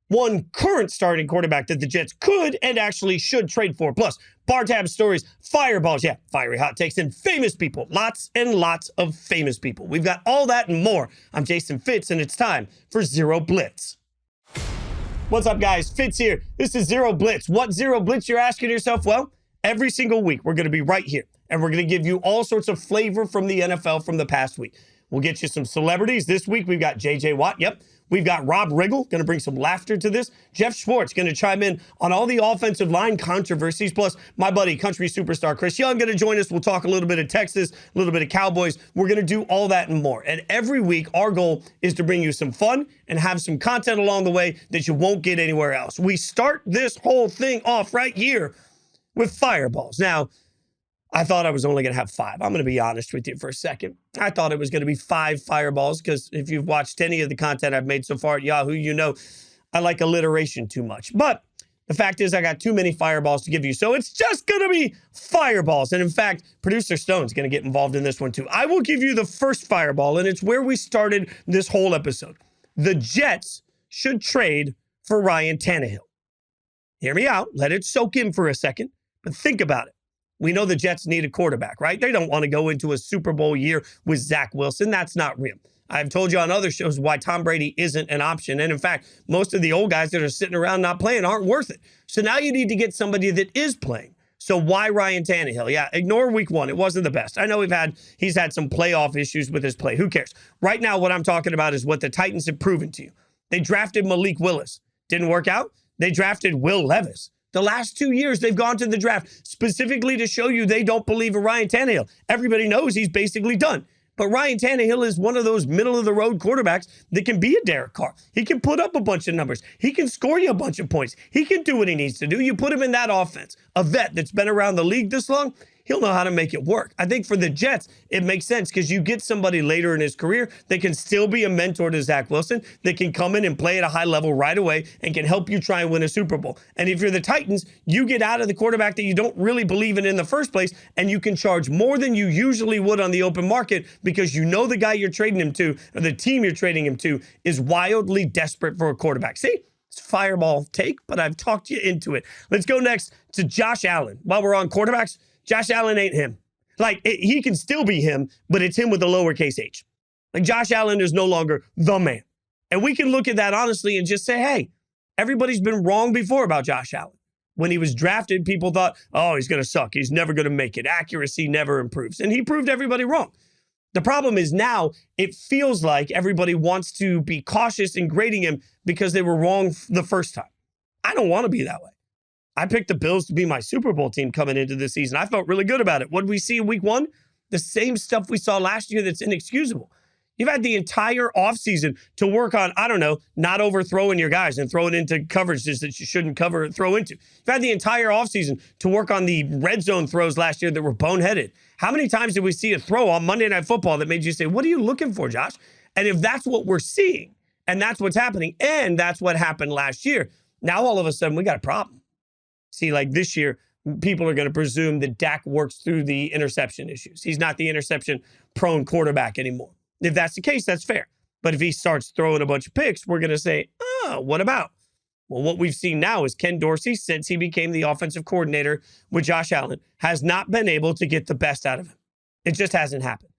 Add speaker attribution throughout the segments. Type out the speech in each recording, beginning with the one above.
Speaker 1: one current starting quarterback that the Jets could and actually should trade for. Plus, bar tab stories, fireballs, yeah, fiery hot takes, and famous people. Lots and lots of famous people. We've got all that and more. I'm Jason Fitz, and it's time for Zero Blitz. What's up, guys? Fitz here. This is Zero Blitz. What Zero Blitz, you're asking yourself? Well, every single week, we're going to be right here, and we're going to give you all sorts of flavor from the NFL from the past week. We'll get you some celebrities. This week, we've got J.J. Watt. Yep. We've got Rob Riggle, going to bring some laughter to this. Geoff Schwartz going to chime in on all the offensive line controversies. Plus, my buddy, country superstar Chris Young, going to join us. We'll talk a little bit of Texas, a little bit of Cowboys. We're going to do all that and more. And every week, our goal is to bring you some fun and have some content along the way that you won't get anywhere else. We start this whole thing off right here with fireballs. Now, I thought I was only going to have 5. I'm going to be honest with you for a second. I thought it was going to be 5 fireballs because if you've watched any of the content I've made so far at Yahoo, you know I like alliteration too much. But the fact is I got too many fireballs to give you. So it's just going to be fireballs. And in fact, producer Stone's going to get involved in this one too. I will give you the first fireball, and it's where we started this whole episode. The Jets should trade for Ryan Tannehill. Hear me out. Let it soak in for a second, but think about it. We know the Jets need a quarterback, right? They don't want to go into a Super Bowl year with Zach Wilson. That's not real. I've told you on other shows why Tom Brady isn't an option. And in fact, most of the old guys that are sitting around not playing aren't worth it. So now you need to get somebody that is playing. So why Ryan Tannehill? Yeah, ignore week 1. It wasn't the best. I know he's had some playoff issues with his play. Who cares? Right now, what I'm talking about is what the Titans have proven to you. They drafted Malik Willis. Didn't work out. They drafted Will Levis. The last 2 years, they've gone to the draft specifically to show you they don't believe in Ryan Tannehill. Everybody knows he's basically done. But Ryan Tannehill is one of those middle-of-the-road quarterbacks that can be a Derek Carr. He can put up a bunch of numbers. He can score you a bunch of points. He can do what he needs to do. You put him in that offense. A vet that's been around the league this long, he'll know how to make it work. I think for the Jets, it makes sense because you get somebody later in his career that can still be a mentor to Zach Wilson, that can come in and play at a high level right away and can help you try and win a Super Bowl. And if you're the Titans, you get out of the quarterback that you don't really believe in the first place, and you can charge more than you usually would on the open market because you know the guy you're trading him to, or the team you're trading him to, is wildly desperate for a quarterback. See? It's a fireball take, but I've talked you into it. Let's go next to Josh Allen. While we're on quarterbacks, Josh Allen ain't him. He can still be him, but it's him with a lowercase h. Josh Allen is no longer the man. And we can look at that honestly and just say, hey, everybody's been wrong before about Josh Allen. When he was drafted, people thought, oh, he's going to suck. He's never going to make it. Accuracy never improves. And he proved everybody wrong. The problem is now it feels like everybody wants to be cautious in grading him because they were wrong the first time. I don't want to be that way. I picked the Bills to be my Super Bowl team coming into this season. I felt really good about it. What did we see in week 1? The same stuff we saw last year that's inexcusable. You've had the entire offseason to work on, not overthrowing your guys and throwing into coverages that you shouldn't throw into. You've had the entire offseason to work on the red zone throws last year that were boneheaded. How many times did we see a throw on Monday Night Football that made you say, what are you looking for, Josh? And if that's what we're seeing, and that's what's happening, and that's what happened last year, now all of a sudden we got a problem. See, this year, people are going to presume that Dak works through the interception issues. He's not the interception-prone quarterback anymore. If that's the case, that's fair. But if he starts throwing a bunch of picks, we're going to say, oh, what about? Well, what we've seen now is Ken Dorsey, since he became the offensive coordinator with Josh Allen, has not been able to get the best out of him. It just hasn't happened.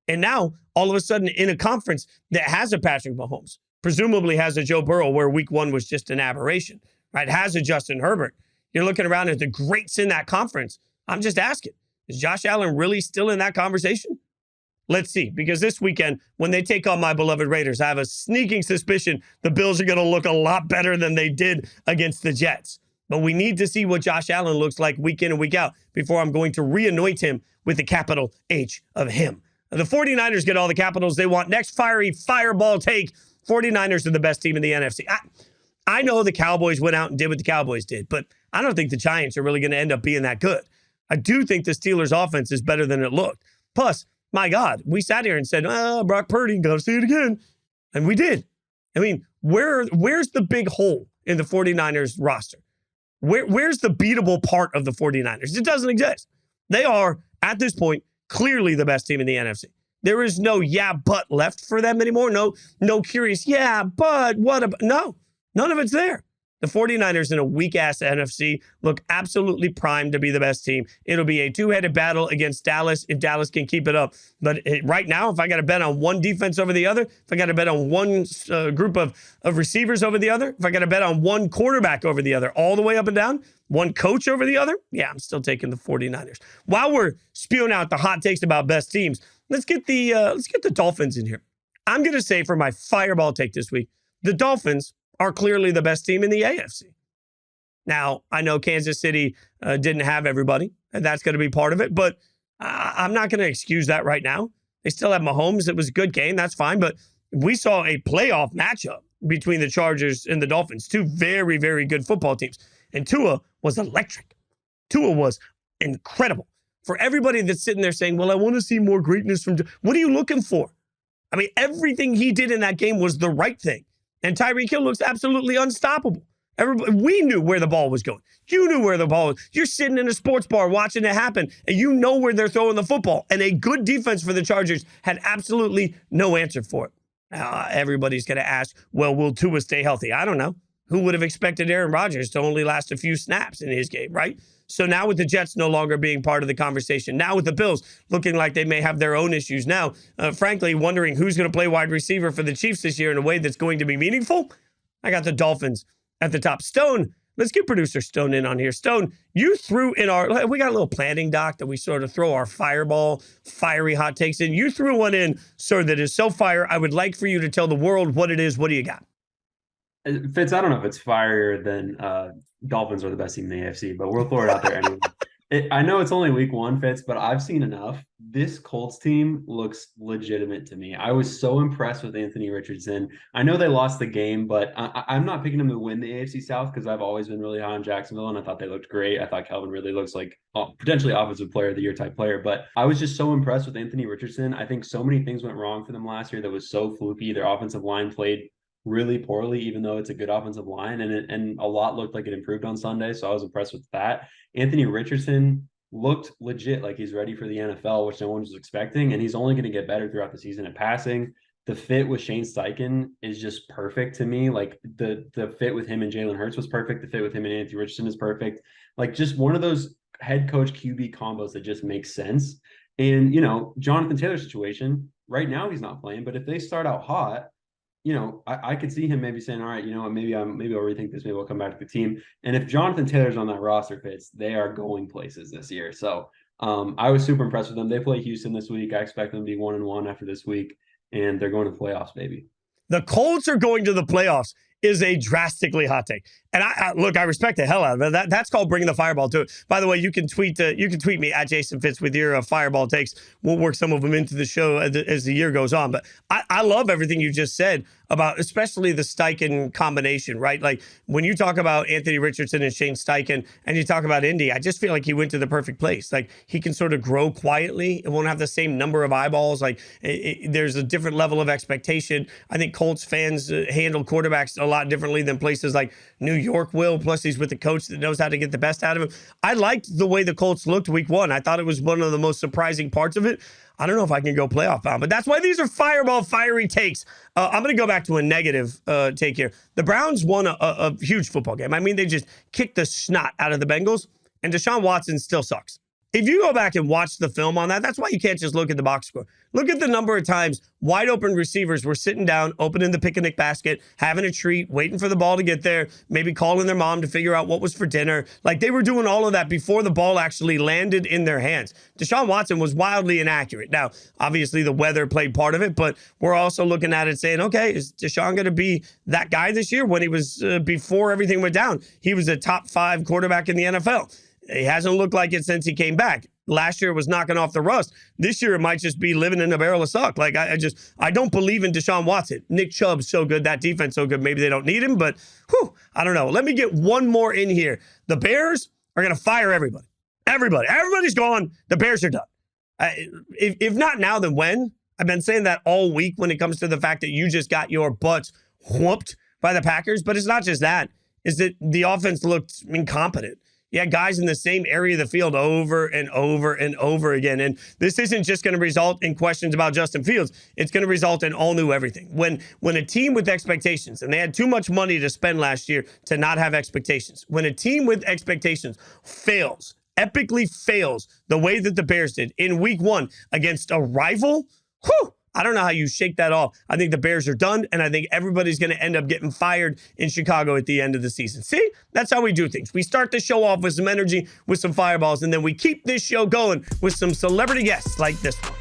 Speaker 1: And now, all of a sudden, in a conference that has a Patrick Mahomes, presumably has a Joe Burrow where week 1 was just an aberration, right? Has a Justin Herbert. You're looking around at the greats in that conference. I'm just asking, is Josh Allen really still in that conversation? Let's see, because this weekend, when they take on my beloved Raiders, I have a sneaking suspicion the Bills are going to look a lot better than they did against the Jets. But we need to see what Josh Allen looks like week in and week out before I'm going to re-anoint him with the capital H of him. The 49ers get all the capitals they want. Next fiery fireball take, 49ers are the best team in the NFC. I know the Cowboys went out and did what the Cowboys did, but I don't think the Giants are really going to end up being that good. I do think the Steelers' offense is better than it looked. Plus, my God, we sat here and said, Brock Purdy, got to see it again. And we did. I mean, where's the big hole in the 49ers roster? Where's the beatable part of the 49ers? It doesn't exist. They are, at this point, clearly the best team in the NFC. There is no yeah, but left for them anymore. No curious, yeah, but what about? No. None of it's there. The 49ers in a weak-ass NFC look absolutely primed to be the best team. It'll be a two-headed battle against Dallas if Dallas can keep it up. But right now, if I got to bet on one defense over the other, if I got to bet on one group of receivers over the other, if I got to bet on one quarterback over the other, all the way up and down, one coach over the other, yeah, I'm still taking the 49ers. While we're spewing out the hot takes about best teams, let's get the Dolphins in here. I'm going to say for my fireball take this week, the Dolphins are clearly the best team in the AFC. Now, I know Kansas City didn't have everybody, and that's going to be part of it, but I'm not going to excuse that right now. They still have Mahomes. It was a good game. That's fine, but we saw a playoff matchup between the Chargers and the Dolphins, two very, very good football teams, and Tua was electric. Tua was incredible. For everybody that's sitting there saying, well, I want to see more greatness from – what are you looking for? I mean, everything he did in that game was the right thing. And Tyreek Hill looks absolutely unstoppable. We knew where the ball was going. You knew where the ball was. You're sitting in a sports bar watching it happen, and you know where they're throwing the football. And a good defense for the Chargers had absolutely no answer for it. Everybody's going to ask, well, will Tua stay healthy? I don't know. Who would have expected Aaron Rodgers to only last a few snaps in his game, right? So now with the Jets no longer being part of the conversation, now with the Bills looking like they may have their own issues, now, frankly, wondering who's going to play wide receiver for the Chiefs this year in a way that's going to be meaningful, I got the Dolphins at the top. Stone, let's get producer Stone in on here. Stone, you threw in we got a little planning doc that we sort of throw our fiery hot takes in. You threw one in, sir, that is so fire. I would like for you to tell the world what it is. What do you got?
Speaker 2: Fitz, I don't know if it's firier than Dolphins are the best team in the AFC, but we'll throw it out there anyway. I know it's only week one, Fitz, but I've seen enough. This Colts team looks legitimate to me. I was so impressed with Anthony Richardson. I know they lost the game, but I'm not picking them to win the AFC South because I've always been really high on Jacksonville, and I thought they looked great. I thought Calvin Ridley looks like potentially offensive player of the year type player, but I was just so impressed with Anthony Richardson. I think so many things went wrong for them last year that was so fluky. Their offensive line played really poorly, even though it's a good offensive line, and a lot looked like it improved on Sunday. So I was impressed with that. Anthony Richardson looked legit like he's ready for the NFL, which no one was expecting, and he's only going to get better throughout the season at passing. The fit with Shane Steichen is just perfect to me. Like the fit with him and Jalen Hurts was perfect. The fit with him and Anthony Richardson is perfect. Like just one of those head coach QB combos that just makes sense. And, Jonathan Taylor's situation right now, he's not playing, but if they start out hot, I could see him maybe saying, all right, maybe I'll rethink this. Maybe I'll come back to the team. And if Jonathan Taylor's on that roster, Fitz, they are going places this year. So I was super impressed with them. They play Houston this week. I expect them to be 1-1 after this week, and they're going to the playoffs, baby.
Speaker 1: The Colts are going to the playoffs is a drastically hot take. And I respect the hell out of it. That's called bringing the fireball to it. By the way, you can tweet me at Jason Fitz with your fireball takes. We'll work some of them into the show as the year goes on. But I love everything you just said about especially the Steichen combination, right? Like when you talk about Anthony Richardson and Shane Steichen and you talk about Indy, I just feel like he went to the perfect place. Like he can sort of grow quietly. It won't have the same number of eyeballs. Like there's a different level of expectation. I think Colts fans handle quarterbacks a lot differently than places like New York will. Plus he's with a coach that knows how to get the best out of him. I liked the way the Colts looked week one. I thought it was one of the most surprising parts of it. I don't know if I can go playoff bound, but that's why these are fireball fiery takes. I'm going to go back to a negative take here. The Browns won a huge football game. I mean, they just kicked the snot out of the Bengals, and Deshaun Watson still sucks. If you go back and watch the film on that, that's why you can't just look at the box score. Look at the number of times wide open receivers were sitting down, opening the picnic basket, having a treat, waiting for the ball to get there, maybe calling their mom to figure out what was for dinner. Like they were doing all of that before the ball actually landed in their hands. Deshaun Watson was wildly inaccurate. Now, obviously the weather played part of it, but we're also looking at it saying, okay, is Deshaun going to be that guy this year? When he was, before everything went down, he was a top 5 quarterback in the NFL. He hasn't looked like it since he came back. Last year it was knocking off the rust. This year it might just be living in a barrel of suck. Like I don't believe in Deshaun Watson. Nick Chubb's so good, that defense so good. Maybe they don't need him, but I don't know. Let me get one more in here. The Bears are going to fire everybody. Everybody's gone. The Bears are done. If not now, then when? I've been saying that all week when it comes to the fact that you just got your butts whooped by the Packers. But it's not just that. It's that the offense looked incompetent. You had guys in the same area of the field over and over and over again. And this isn't just going to result in questions about Justin Fields. It's going to result in all new everything. When a team with expectations, and they had too much money to spend last year to not have expectations, when a team with expectations fails, epically fails the way that the Bears did in week 1 against a rival, I don't know how you shake that off. I think the Bears are done, and I think everybody's going to end up getting fired in Chicago at the end of the season. See? That's how we do things. We start the show off with some energy, with some fireballs, and then we keep this show going with some celebrity guests like this one.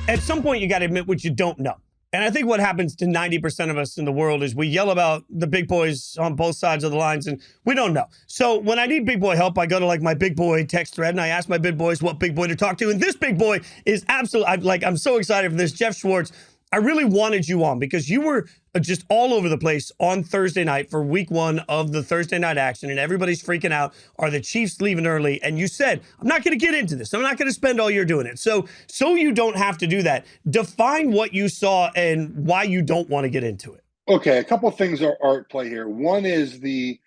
Speaker 1: At some point, you got to admit what you don't know. And I think what happens to 90% of us in the world is we yell about the big boys on both sides of the lines, and we don't know. So when I need big boy help, I go to like my big boy text thread, and I ask my big boys what big boy to talk to. And this big boy is absolutely, I'm so excited for this. Geoff Schwartz, I really wanted you on because you were just all over the place on Thursday night for week 1 of the Thursday night action, and everybody's freaking out. Are the Chiefs leaving early? And you said, I'm not going to get into this. I'm not going to spend all year doing it. So you don't have to do that. Define what you saw and why you don't want to get into it.
Speaker 3: Okay, a couple of things are at play here. One is the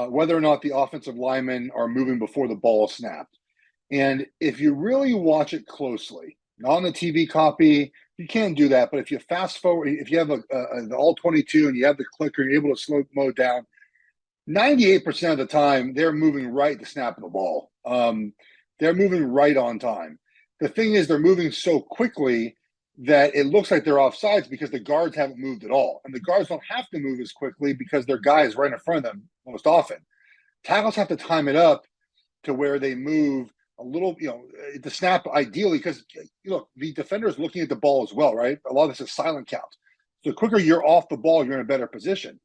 Speaker 3: whether or not the offensive linemen are moving before the ball is snapped. And if you really watch it closely, not on the TV copy, you can't do that. But if you fast forward, if you have the all 22 and you have the clicker, you're able to slow mode down, 98% of the time, they're moving right to snap the ball. They're moving right on time. The thing is, they're moving so quickly that it looks like they're offsides because the guards haven't moved at all. And the guards don't have to move as quickly because their guy is right in front of them most often. Tackles have to time it up to where they move a little, the snap ideally, because look, the defender is looking at the ball as well, right? A lot of this is silent count. So the quicker you're off the ball, you're in a better position.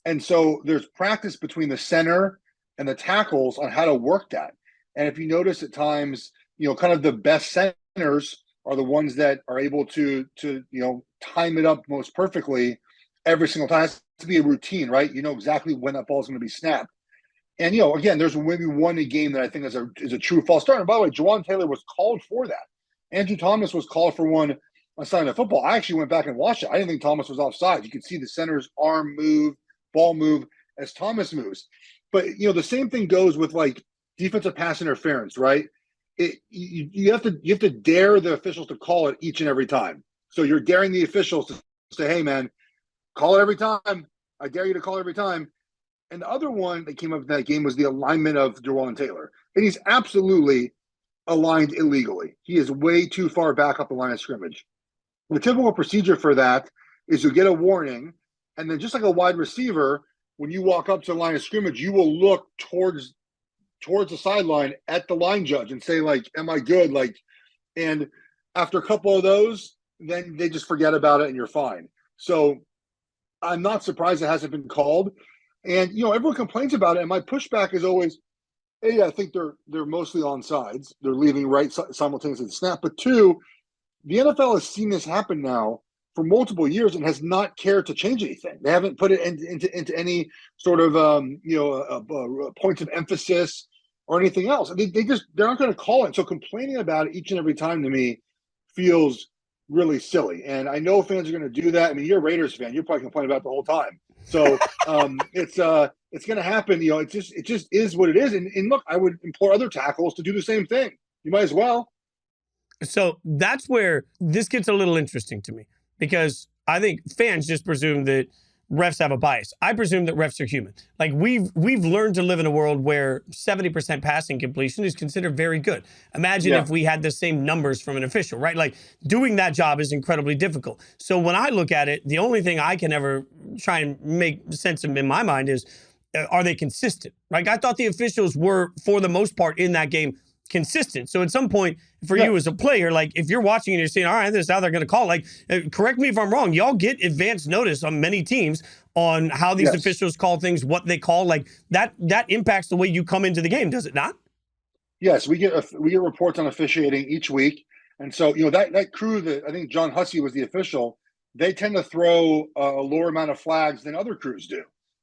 Speaker 3: And so there's practice between the center and the tackles on how to work that. And if you notice at times, kind of the best centers are the ones that are able to time it up most perfectly every single time. It has to be a routine, right? You know exactly when that ball is going to be snapped. And, again, there's maybe one a game that I think is a true false start. And by the way, Jawan Taylor was called for that. Andrew Thomas was called for one on Sunday Night Football. I actually went back and watched it. I didn't think Thomas was offside. You could see the center's arm move, ball move as Thomas moves. But, the same thing goes with, like, defensive pass interference, right? You have to dare the officials to call it each and every time. So you're daring the officials to say, hey, man, call it every time. I dare you to call it every time. And the other one that came up in that game was the alignment of Jawan Taylor. And he's absolutely aligned illegally. He is way too far back up the line of scrimmage. The typical procedure for that is you get a warning, and then just like a wide receiver, when you walk up to the line of scrimmage, you will look towards the sideline at the line judge and say, like, am I good? And after a couple of those, then they just forget about it and you're fine. So I'm not surprised it hasn't been called. And, everyone complains about it. And my pushback is always, A, I think they're mostly on sides. They're leaving right simultaneously to snap. But 2, the NFL has seen this happen now for multiple years and has not cared to change anything. They haven't put it into any sort of, points of emphasis or anything else. They're not going to call it. So complaining about it each and every time to me feels really silly. And I know fans are going to do that. I mean, you're a Raiders fan. You're probably complaining about it the whole time. So it's going to happen. It just is what it is. And look, I would implore other tackles to do the same thing. You might as well.
Speaker 1: So that's where this gets a little interesting to me, because I think fans just presume that refs have a bias. I presume that refs are human. Like we've learned to live in a world where 70% passing completion is considered very good. Imagine if we had the same numbers from an official, right? Like doing that job is incredibly difficult. So when I look at it, the only thing I can ever try and make sense of in my mind is, are they consistent? Like I thought the officials were, for the most part in that game, consistent. So at some point for you as a player, like if you're watching and you're saying, all right, this is how they're going to call, like, correct me if I'm wrong, y'all get advance notice on many teams on how these officials call things, what they call, like that impacts the way you come into the game, does it not?
Speaker 3: Yes, we get reports on officiating each week. And so, that crew that I think John Hussey was the official, they tend to throw a lower amount of flags than other crews do.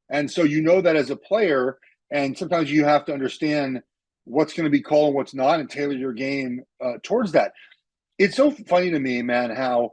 Speaker 3: And so, that as a player, and sometimes you have to understand what's going to be called and what's not, and tailor your game towards that. It's so funny to me, man, how,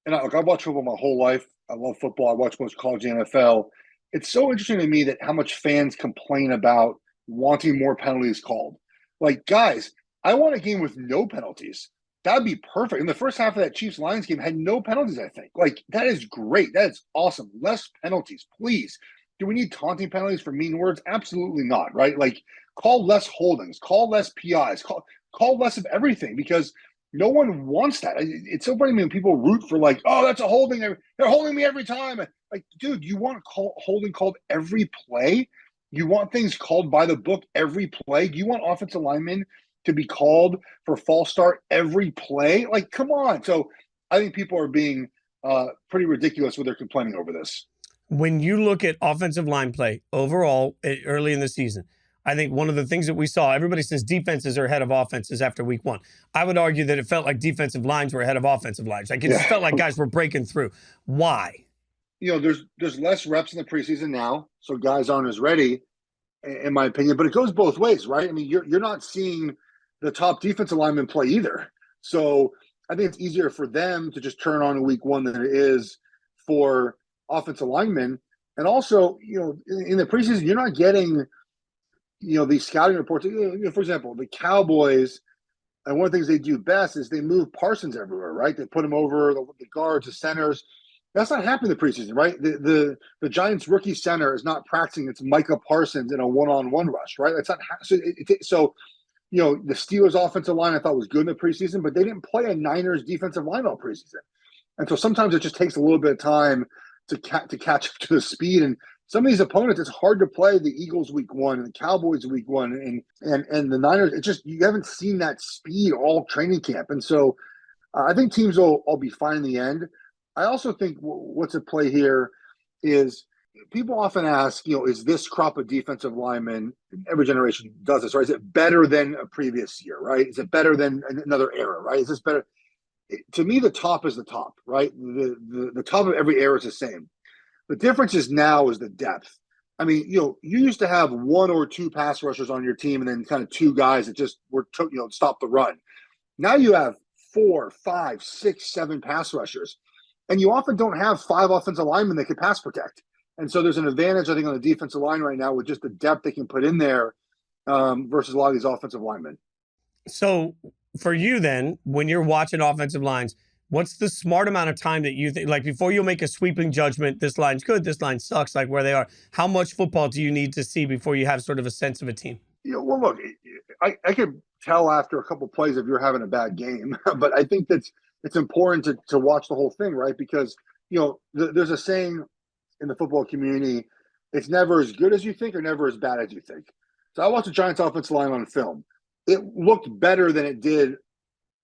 Speaker 3: and I've watched football my whole life. I love football. I watch most college and NFL. It's so interesting to me that how much fans complain about wanting more penalties called. Like, guys, I want a game with no penalties. That'd be perfect. And the first half of that Chiefs-Lions game had no penalties, I think. Like, that is great. That is awesome. Less penalties, please. Do we need taunting penalties for mean words? Absolutely not, right? Like, call less holdings, call less PIs, call less of everything, because no one wants that. It's so funny when people root for, like, oh, that's a holding. They're holding me every time. Like, dude, you want holding called every play? You want things called by the book every play? Do you want offensive linemen to be called for false start every play? Like, come on. So I think people are being pretty ridiculous when they're complaining over this.
Speaker 1: When you look at offensive line play overall early in the season, I think one of the things that we saw, everybody says defenses are ahead of offenses after week one. I would argue that it felt like defensive lines were ahead of offensive lines. Like, it just felt like guys were breaking through. Why?
Speaker 3: You know, there's less reps in the preseason now, so guys aren't as ready, in my opinion. But it goes both ways, right? I mean, you're not seeing the top defensive linemen play either. So I think it's easier for them to just turn on in week one than it is for offensive linemen. And also, you know, in the preseason, you're not getting, you know, these scouting reports. You know, for example, the Cowboys, and one of the things they do best is they move Parsons everywhere, right? They put him over the guards, the centers. That's not happening in the preseason, right? The Giants' rookie center is not practicing. It's Micah Parsons in a one-on-one rush, right? That's not so. You know, the Steelers' offensive line I thought was good in the preseason, but they didn't play a Niners defensive line all preseason, and so sometimes it just takes a little bit of time to catch up to the speed. And some of these opponents, it's hard to play the Eagles week one and the Cowboys week one and the Niners. It's just, you haven't seen that speed all training camp, and so I think teams will all be fine in the end. I also think what's at play here is people often ask, you know, is this crop of defensive linemen, every generation does this, right? Is it better than a previous year, right? Is it better than another era, right? Is this better? To me, the top is the top, right? The top of every era is the same. The difference is now is the depth. I mean, you know, you used to have one or two pass rushers on your team and then kind of two guys that just stop the run. Now you have 4, 5, 6, 7 pass rushers. And you often don't have 5 offensive linemen that can pass protect. And so there's an advantage, I think, on the defensive line right now with just the depth they can put in there versus a lot of these offensive linemen.
Speaker 1: So for you then, when you're watching offensive lines, what's the smart amount of time that you think, like, before you make a sweeping judgment, this line's good, this line sucks, like where they are, how much football do you need to see before you have sort of a sense of a team?
Speaker 3: Yeah, well, look, I could tell after a couple plays if you're having a bad game, but I think it's important to watch the whole thing, right? Because, you know, there's a saying in the football community, it's never as good as you think or never as bad as you think. So I watched the Giants offensive line on film. It looked better than it did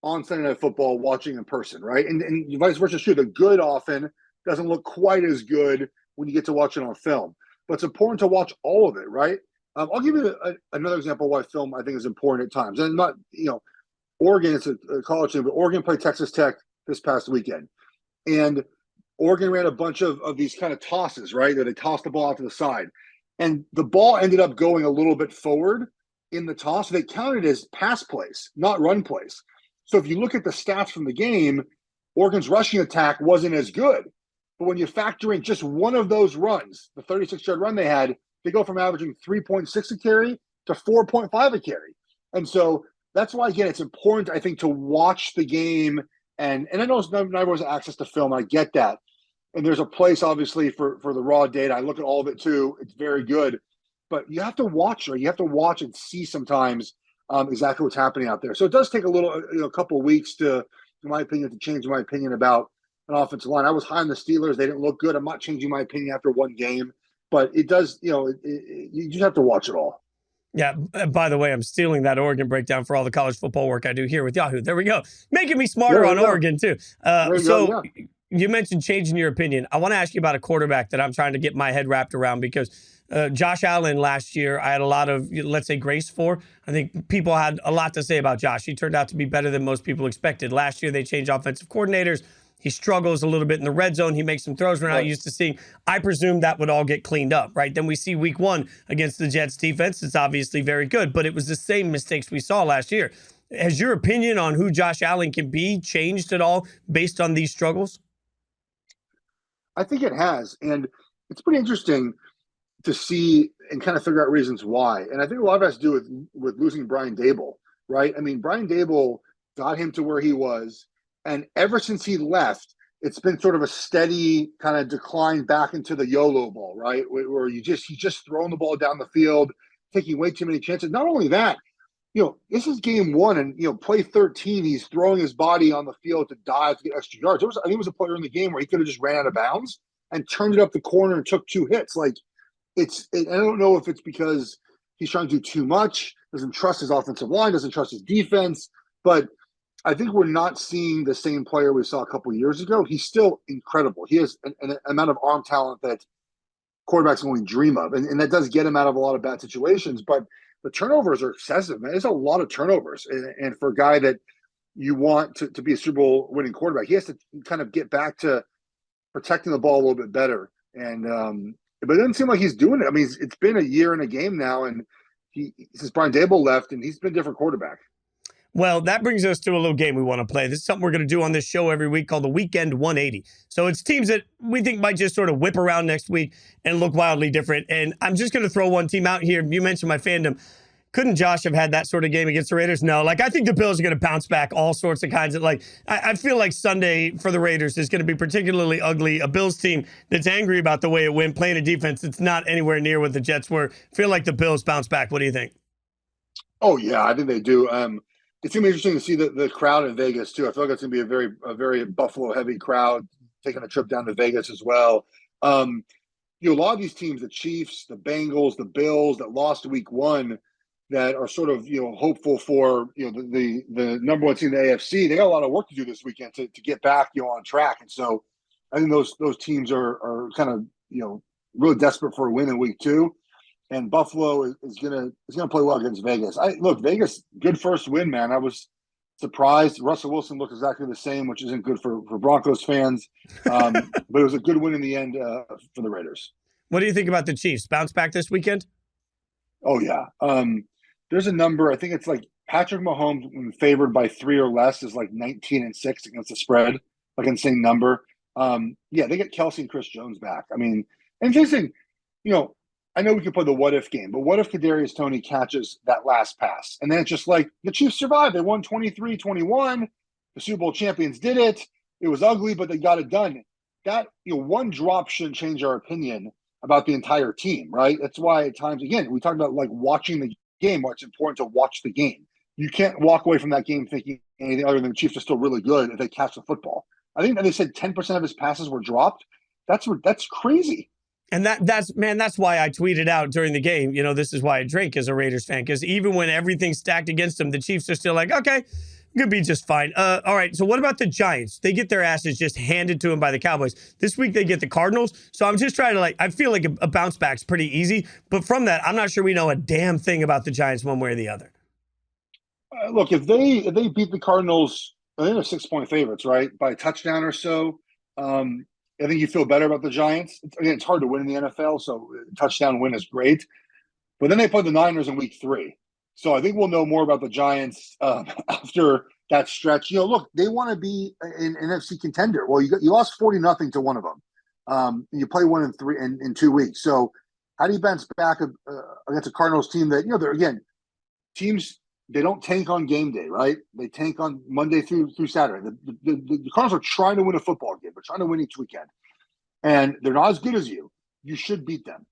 Speaker 3: on Sunday Night Football watching in person, right? And vice versa, true. The good often doesn't look quite as good when you get to watch it on film. But it's important to watch all of it, right? I'll give you another example why film I think is important at times. And not, you know, Oregon, it's a college team, but Oregon played Texas Tech this past weekend. And Oregon ran a bunch of these kind of tosses, right? That they tossed the ball out to the side. And the ball ended up going a little bit forward in the toss. So they counted as pass plays, not run plays. So if you look at the stats from the game, Oregon's rushing attack wasn't as good. But when you factor in just one of those runs, the 36-yard run they had, they go from averaging 3.6 a carry to 4.5 a carry. And so that's why, again, it's important, I think, to watch the game. And I know not everyone has access to film. I get that. And there's a place, obviously, for the raw data. I look at all of it, too. It's very good. But you have to watch, or you have to watch and see sometimes exactly what's happening out there. So it does take a couple of weeks in my opinion, to change my opinion about an offensive line. I was high on the Steelers. They didn't look good. I'm not changing my opinion after one game. But it does, you just have to watch it all.
Speaker 1: Yeah, by the way, I'm stealing that Oregon breakdown for all the college football work I do here with Yahoo. There we go. Making me smarter on Oregon, too. You mentioned changing your opinion. I want to ask you about a quarterback that I'm trying to get my head wrapped around, because Josh Allen last year, I had a lot of, let's say, grace for. I think people had a lot to say about Josh. He turned out to be better than most people expected. Last year, they changed offensive coordinators. He struggles a little bit in the red zone. He makes some throws we're not used to seeing. I presume that would all get cleaned up, right? Then we see week one against the Jets defense. It's obviously very good, but it was the same mistakes we saw last year. Has your opinion on who Josh Allen can be changed at all based on these struggles?
Speaker 3: I think it has. And it's pretty interesting to see and kind of figure out reasons why. And I think a lot of it has to do with losing Brian Dable, right? I mean, Brian Dable got him to where he was, and ever since he left, it's been sort of a steady kind of decline back into the YOLO ball, right? Where he's just throwing the ball down the field, taking way too many chances. Not only that, this is game 1, and play 13, he's throwing his body on the field to dive to get extra yards. I think it was a player in the game where he could have just ran out of bounds and turned it up the corner and took 2 hits. Like, I don't know if it's because he's trying to do too much, doesn't trust his offensive line, doesn't trust his defense, but I think we're not seeing the same player we saw a couple of years ago. He's still incredible. He has an amount of arm talent that quarterbacks only dream of, and that does get him out of a lot of bad situations, but the turnovers are excessive, man. There's a lot of turnovers, and for a guy that you want to be a Super Bowl winning quarterback, he has to kind of get back to protecting the ball a little bit better, and but it doesn't seem like he's doing it. I mean, it's been a year and a game now, and since Brian Dable left, and he's been a different quarterback.
Speaker 1: Well, that brings us to a little game we want to play. This is something we're going to do on this show every week called the Weekend 180. So it's teams that we think might just sort of whip around next week and look wildly different. And I'm just going to throw one team out here. You mentioned my fandom. Couldn't Josh have had that sort of game against the Raiders? No. I think the Bills are going to bounce back all sorts of kinds of, I feel like Sunday for the Raiders is going to be particularly ugly. A Bills team that's angry about the way it went, playing a defense that's not anywhere near what the Jets were. Feel like the Bills bounce back. What do you think?
Speaker 3: Oh, yeah, I think they do. It's going to be interesting to see the crowd in Vegas, too. I feel like it's going to be a very Buffalo-heavy crowd taking a trip down to Vegas as well. A lot of these teams, the Chiefs, the Bengals, the Bills that lost week 1, that are sort of hopeful for the number 1 team in the AFC. They got a lot of work to do this weekend to get back on track, and so I think those teams are kind of really desperate for a win in week 2. And Buffalo is gonna play well against Vegas. Vegas, good first win, man. I was surprised. Russell Wilson looked exactly the same, which isn't good for Broncos fans. But it was a good win in the end for the Raiders.
Speaker 1: What do you think about the Chiefs? Bounce back this weekend?
Speaker 3: Oh yeah. There's a number. I think it's like Patrick Mahomes, when favored by 3 or less, is like 19-6 against the spread. Like insane number. Yeah, they get Kelsey and Chris Jones back. I mean, interesting. I know we could play the what if game, but what if Kadarius Toney catches that last pass? And then it's just like the Chiefs survived. They won 23-21. The Super Bowl champions did it. It was ugly, but they got it done. That one drop shouldn't change our opinion about the entire team, right? That's why at times, again, we talk about watching the game, why it's important to watch the game. You can't walk away from that game thinking anything other than the Chiefs are still really good if they catch the football. I think that they said 10% of his passes were dropped. That's crazy.
Speaker 1: And that's why I tweeted out during the game, this is why I drink as a Raiders fan, because even when everything's stacked against them, the Chiefs are still like, okay, could be just fine. All right, so what about the Giants? They get their asses just handed to them by the Cowboys. This week they get the Cardinals, so I'm just trying to I feel like a bounce back's pretty easy, but from that, I'm not sure we know a damn thing about the Giants one way or the other.
Speaker 3: Look, if they beat the Cardinals, I think they're 6-point favorites, right, by a touchdown or so. I think you feel better about the Giants. It's hard to win in the NFL, so a touchdown win is great. But then they play the Niners in week 3. So I think we'll know more about the Giants after that stretch. Look, they want to be an NFC contender. Well, you lost 40-0 to one of them. You play 1 in 3 in 2 weeks. So how do you bounce back against a Cardinals team that, they're, again, teams, they don't tank on game day, right? They tank on Monday through Saturday. The Cardinals are trying to win a football game. They're trying to win each weekend. And they're not as good as you. You should beat them.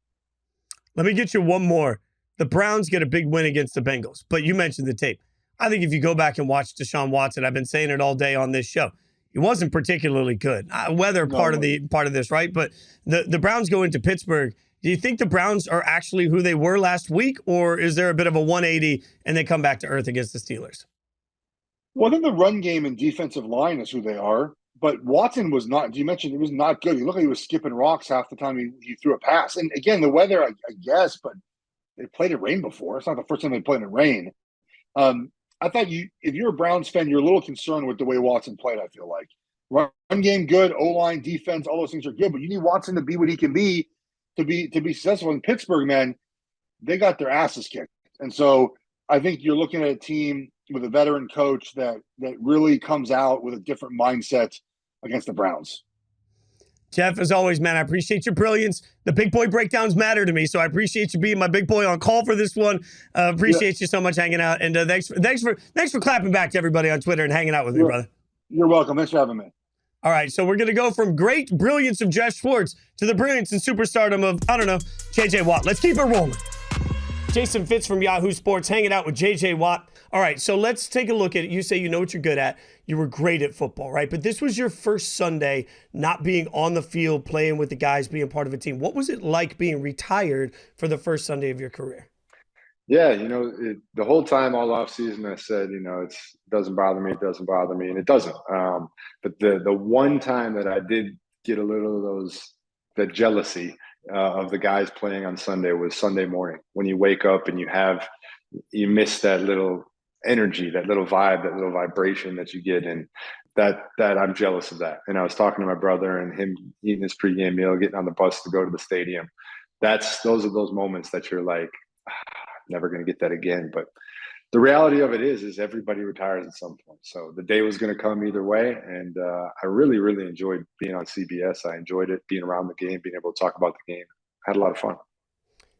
Speaker 1: Let me get you one more. The Browns get a big win against the Bengals, but you mentioned the tape. I think if you go back and watch Deshaun Watson, I've been saying it all day on this show, he wasn't particularly good. Weather part of this, right? But the Browns go into Pittsburgh. Do you think the Browns are actually who they were last week, or is there a bit of a 180 and they come back to earth against the Steelers?
Speaker 3: Well, I think the run game and defensive line is who they are. But Watson was not, you mentioned he was not good. You look like he was skipping rocks half the time he threw a pass. And again, the weather, I guess, but they played in rain before. It's not the first time they played in rain. I thought if you're a Browns fan, you're a little concerned with the way Watson played, I feel like. Run game good, O-line, defense, all those things are good, but you need Watson to be what he can be to be successful. In Pittsburgh, man, they got their asses kicked. And so I think you're looking at a team with a veteran coach that really comes out with a different mindset against the Browns.
Speaker 1: Jeff, as always, man, I appreciate your brilliance. The big boy breakdowns matter to me, so I appreciate you being my big boy on call for this one. Appreciate you so much hanging out, and thanks for clapping back to everybody on Twitter and hanging out with me, brother.
Speaker 3: You're welcome. Thanks for having me.
Speaker 1: All right, so we're going to go from great brilliance of Geoff Schwartz to the brilliance and superstardom of, I don't know, J.J. Watt. Let's keep it rolling. Jason Fitz from Yahoo Sports hanging out with J.J. Watt. All right, so let's take a look at it. You say you know what you're good at. You were great at football, right? But this was your first Sunday not being on the field, playing with the guys, being part of a team. What was it like being retired for the first Sunday of your career?
Speaker 4: Yeah, the whole time, all off season, I said, it doesn't bother me, and it doesn't. But the one time that I did get a little of that jealousy of the guys playing on Sunday was Sunday morning, when you wake up and you miss that little energy, that little vibe, that little vibration that you get, and that I'm jealous of that. And I was talking to my brother and him eating his pregame meal, getting on the bus to go to the stadium. Those are those moments that you're like, never going to get that again. But the reality of it is everybody retires at some point. So the day was going to come either way. And I really, really enjoyed being on CBS. I enjoyed it, being around the game, being able to talk about the game. I had a lot of fun.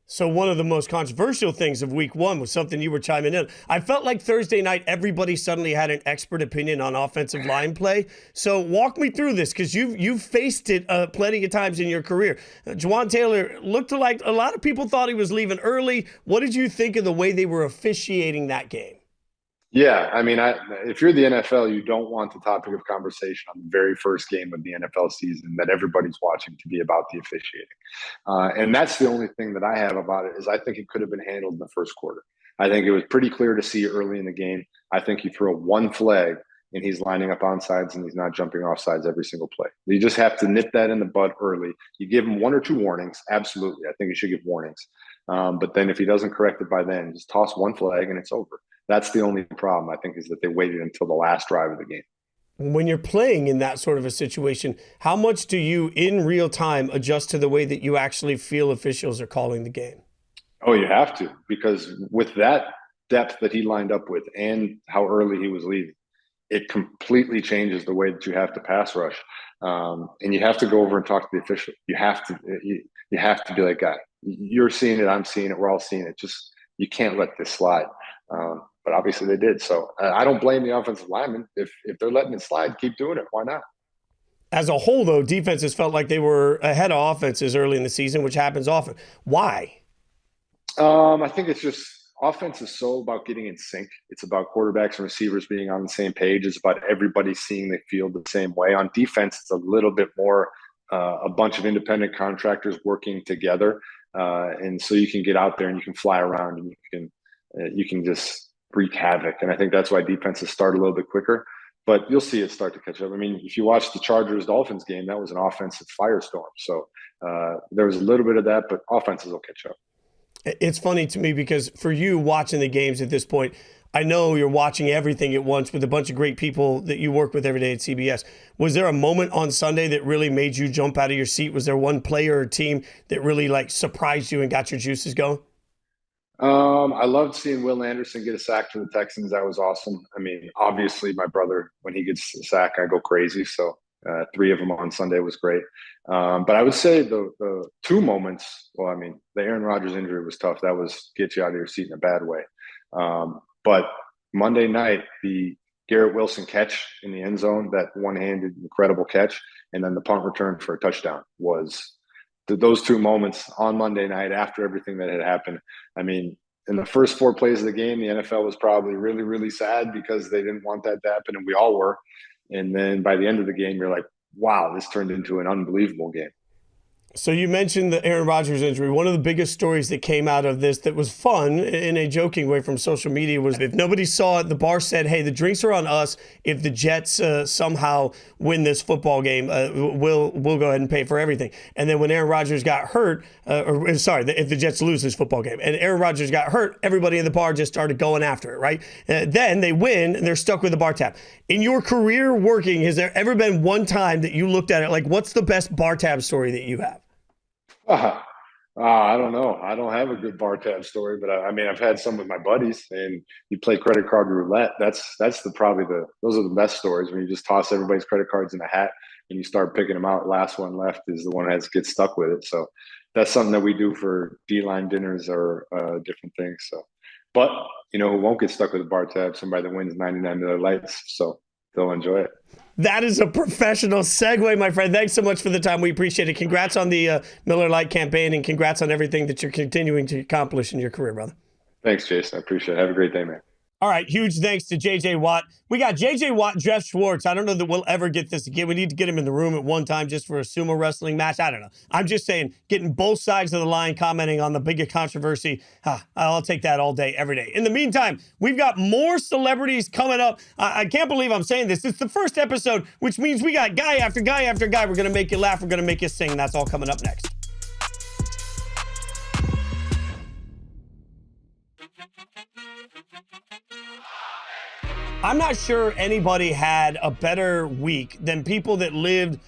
Speaker 1: So one of the most controversial things of week one was something you were chiming in. I felt like Thursday night, everybody suddenly had an expert opinion on offensive line play. So walk me through this, because you've faced it plenty of times in your career. Juwan Taylor looked like a lot of people thought he was leaving early. What did you think of the way they were officiating that game?
Speaker 4: Yeah, I mean, if you're the NFL, you don't want the topic of conversation on the very first game of the NFL season that everybody's watching to be about the officiating. And that's the only thing that I have about it, is I think it could have been handled in the first quarter. I think it was pretty clear to see early in the game. I think you throw one flag and he's lining up on sides and he's not jumping off sides every single play. You just have to nip that in the bud early. You give him 1 or 2 warnings. Absolutely. I think you should give warnings. But then if he doesn't correct it by then, just toss one flag and it's over. That's the only problem, I think, is that they waited until the last drive of the game.
Speaker 1: When you're playing in that sort of a situation, how much do you, in real time, adjust to the way that you actually feel officials are calling the game?
Speaker 4: Oh, you have to, because with that depth that he lined up with and how early he was leaving, it completely changes the way that you have to pass rush. And you have to go over and talk to the official. You have to be like, guy, you're seeing it, I'm seeing it, we're all seeing it. Just, you can't let this slide. But obviously they did. So I don't blame the offensive linemen. If they're letting it slide, keep doing it. Why not?
Speaker 1: As a whole, though, defenses felt like they were ahead of offenses early in the season, which happens often. Why?
Speaker 4: I think it's just offense is so about getting in sync. It's about quarterbacks and receivers being on the same page. It's about everybody seeing the field the same way. On defense, it's a little bit more a bunch of independent contractors working together. And so you can get out there and you can fly around and you can just wreak havoc. And I think that's why defenses start a little bit quicker, but you'll see it start to catch up. I mean, if you watch the Chargers-Dolphins game, that was an offensive firestorm. So there was a little bit of that, but offenses will catch up.
Speaker 1: It's funny to me because for you watching the games at this point, I know you're watching everything at once with a bunch of great people that you work with every day at CBS. Was there a moment on Sunday that really made you jump out of your seat? Was there one player or team that really surprised you and got your juices going?
Speaker 4: I loved seeing Will Anderson get a sack for the Texans. That was awesome. I mean, obviously my brother, when he gets a sack, I go crazy. So 3 of them on Sunday was great. But I would say the 2 moments, well, I mean, the Aaron Rodgers injury was tough. That was get you out of your seat in a bad way. But Monday night, the Garrett Wilson catch in the end zone, that one-handed incredible catch, and then the punt return for a touchdown was those 2 moments on Monday night after everything that had happened. I mean, in the first 4 plays of the game, the NFL was probably really, really sad because they didn't want that to happen, and we all were. And then by the end of the game, you're like, wow, this turned into an unbelievable game.
Speaker 1: So you mentioned the Aaron Rodgers injury. One of the biggest stories that came out of this that was fun in a joking way from social media was if nobody saw it, the bar said, hey, the drinks are on us. If the Jets somehow win this football game, we'll go ahead and pay for everything. And then when Aaron Rodgers got hurt, if the Jets lose this football game and Aaron Rodgers got hurt, everybody in the bar just started going after it, right? Then they win and they're stuck with the bar tab. In your career working, has there ever been one time that you looked at it like, what's the best bar tab story that you have?
Speaker 4: I don't know. I don't have a good bar tab story, but I mean, I've had some with my buddies, and you play credit card roulette. Those are the best stories when you just toss everybody's credit cards in a hat. and you start picking them out. Last one left is the one that gets stuck with it. So that's something that we do for D-line dinners or different things. So, but who won't get stuck with a bar tab? Somebody that wins 99 Miller Lights. So they'll enjoy it.
Speaker 1: That is a professional segue, my friend. Thanks so much for the time. We appreciate it. Congrats on the Miller Lite campaign, and congrats on everything that you're continuing to accomplish in your career, brother.
Speaker 4: Thanks, Jason. I appreciate it. Have a great day, man.
Speaker 1: All right, huge thanks to J.J. Watt. We got J.J. Watt, Geoff Schwartz. I don't know that we'll ever get this again. We need to get him in the room at one time just for a sumo wrestling match. I don't know. I'm just saying, getting both sides of the line commenting on the biggest controversy, I'll take that all day, every day. In the meantime, we've got more celebrities coming up. I can't believe I'm saying this. It's the first episode, which means we got guy after guy after guy. We're going to make you laugh. We're going to make you sing. That's all coming up next. I'm not sure anybody had a better week than people that lived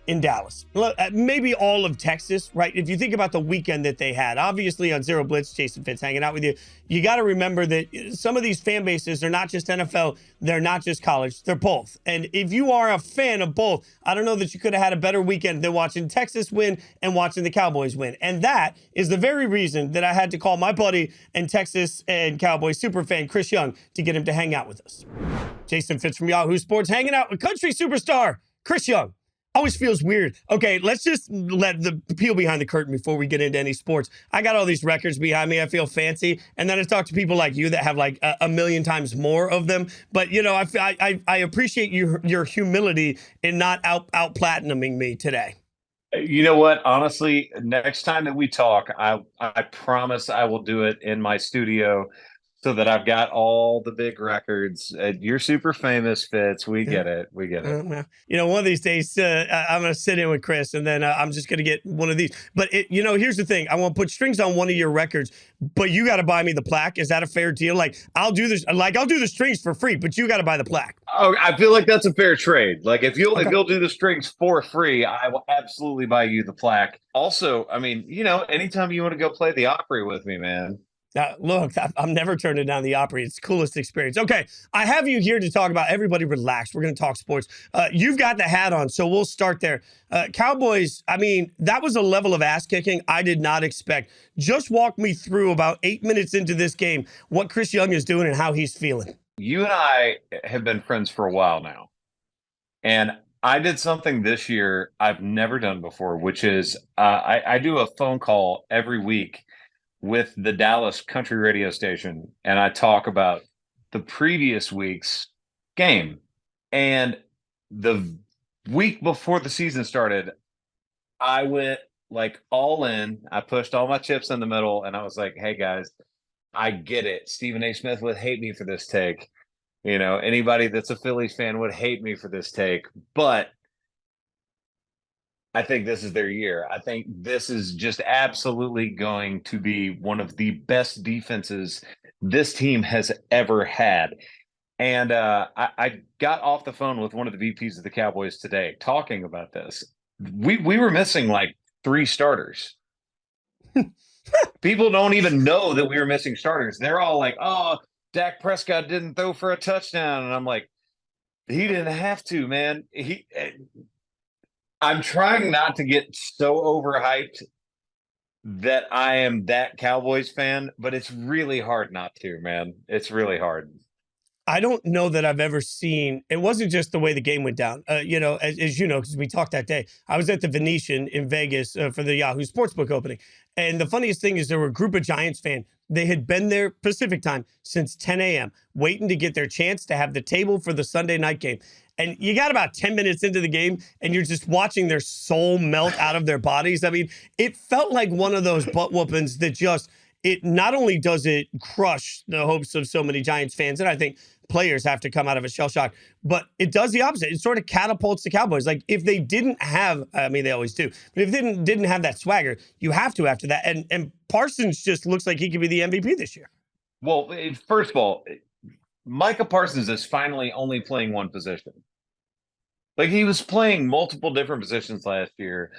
Speaker 1: in Dallas. Maybe all of Texas, right? If you think about the weekend that they had, obviously on Zero Blitz, Jason Fitz hanging out with you, you got to remember that some of these fan bases are not just NFL, they're not just college, they're both. And if you are a fan of both, I don't know that you could have had a better weekend than watching Texas win and watching the Cowboys win. And that is the very reason that I had to call my buddy and Texas and Cowboys superfan Chris Young to get him to hang out with us. Jason Fitz from Yahoo Sports hanging out with country superstar Chris Young. Always feels weird. Okay, let's just let the peel behind the curtain before we get into any sports. I got all these records behind me. I feel fancy. And then I talk to people like you that have like a million times more of them. But, I appreciate your humility in not out platinuming me today.
Speaker 5: You know what? Honestly, next time that we talk, I promise I will do it in my studio so that I've got all the big records. You're super famous, Fitz. We get it. We get it.
Speaker 1: One of these days, I'm going to sit in with Chris, and then I'm just going to get one of these. But, here's the thing. I want to put strings on one of your records, but you got to buy me the plaque. Is that a fair deal? Like, I'll do this. Like, I'll do the strings for free, but you got to buy the plaque.
Speaker 5: Oh, I feel like that's a fair trade. Like, if you'll do the strings for free, I will absolutely buy you the plaque. Also, I mean, anytime you want to go play the Opry with me, man.
Speaker 1: Look, I'm never turning down the Opry. It's the coolest experience. Okay, I have you here to talk about. Everybody relax. We're going to talk sports. You've got the hat on, so we'll start there. Cowboys, I mean, that was a level of ass kicking I did not expect. Just walk me through about 8 minutes into this game, what Chris Young is doing and how he's feeling.
Speaker 5: You and I have been friends for a while now. And I did something this year I've never done before, which is I do a phone call every week with the Dallas country radio station, and I talk about the previous week's game. And the week before the season started, I went like all in. I pushed all my chips in the middle, and I was like, hey guys, I get it. Stephen A. Smith would hate me for this take. Anybody that's a Phillies fan would hate me for this take, but I think this is their year. I think this is just absolutely going to be one of the best defenses this team has ever had. And I got off the phone with one of the VPs of the Cowboys today talking about this. We were missing like 3 starters. People don't even know that we were missing starters. They're all like, oh, Dak Prescott didn't throw for a touchdown. And I'm like, he didn't have to, man. I'm trying not to get so overhyped that I am that Cowboys fan, but it's really hard not to, man. It's really hard.
Speaker 1: I don't know that I've ever seen, it wasn't just the way the game went down. As you know, because we talked that day, I was at the Venetian in Vegas for the Yahoo Sportsbook opening. And the funniest thing is there were a group of Giants fans. They had been there Pacific time since 10 a.m., waiting to get their chance to have the table for the Sunday night game. And you got about 10 minutes into the game, and you're just watching their soul melt out of their bodies. I mean, it felt like one of those butt whoopings that just, it not only does it crush the hopes of so many Giants fans, and I think players have to come out of a shell shock, but it does the opposite. It sort of catapults the Cowboys. Like if they didn't have, I mean, they always do, but if they didn't have that swagger, you have to after that. And Parsons just looks like he could be the MVP this year.
Speaker 5: Well, first of all, Micah Parsons is finally only playing one position. Like he was playing multiple different positions last year.